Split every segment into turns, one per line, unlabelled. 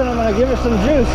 cruising, I'm gonna give her some juice.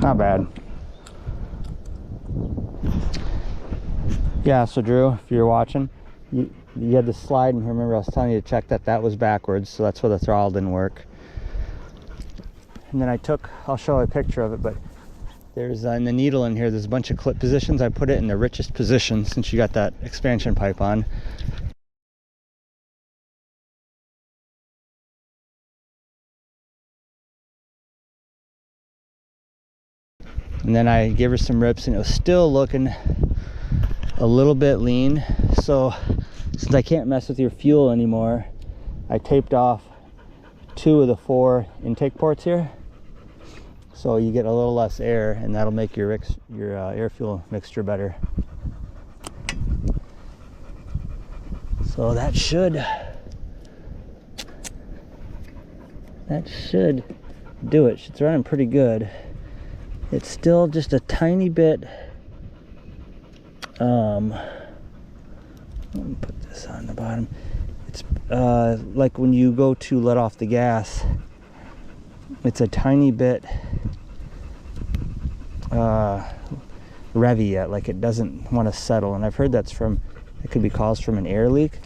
Not bad. Yeah, so Drew, if you're watching, you had the slide in here. Remember I was telling you to check that was backwards, so that's where the throttle didn't work. And then I'll show a picture of it, but there's in the needle in here, there's a bunch of clip positions. I put it in the richest position since you got that expansion pipe on. And then I gave her some rips, and it was still looking a little bit lean. So since I can't mess with your fuel anymore, I taped off 2 of the 4 intake ports here, so you get a little less air, and that'll make your air fuel mixture better. So that should do it. It's running pretty good. It's still just a tiny bit, let me put this on the bottom. It's like when you go to let off the gas, it's a tiny bit revvy yet, like it doesn't want to settle. And I've heard it could be caused from an air leak.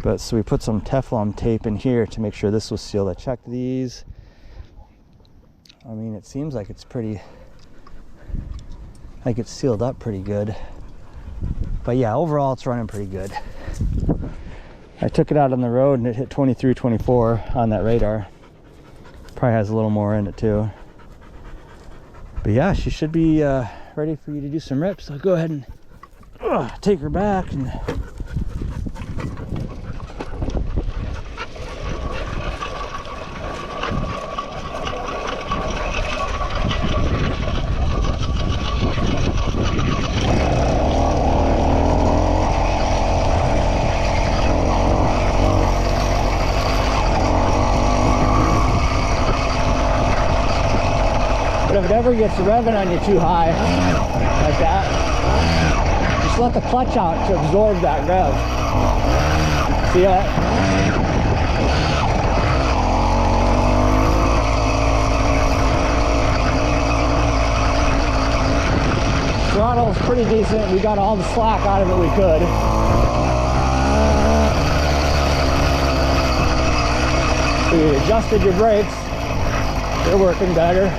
But so we put some Teflon tape in here to make sure this was sealed. I checked these. I mean, it seems like it's sealed up pretty good. But yeah, overall it's running pretty good. I took it out on the road and it hit 23, 24 on that radar. Probably has a little more in it too. But yeah, she should be ready for you to do some rips. I'll go ahead and take her back and if it ever gets revving on you too high, like that, just let the clutch out to absorb that rev. See that? Throttle's pretty decent. We got all the slack out of it we could. So you adjusted your brakes. They're working better.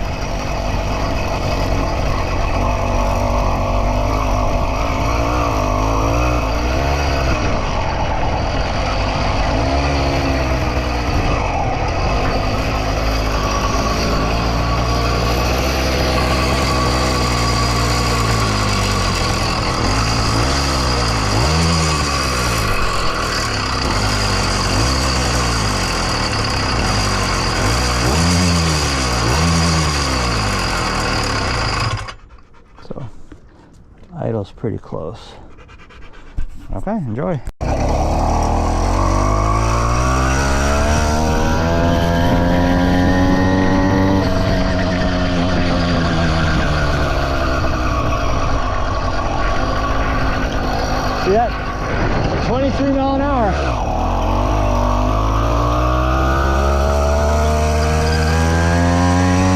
Idle's pretty close. Okay, enjoy. See that? 23 miles an hour.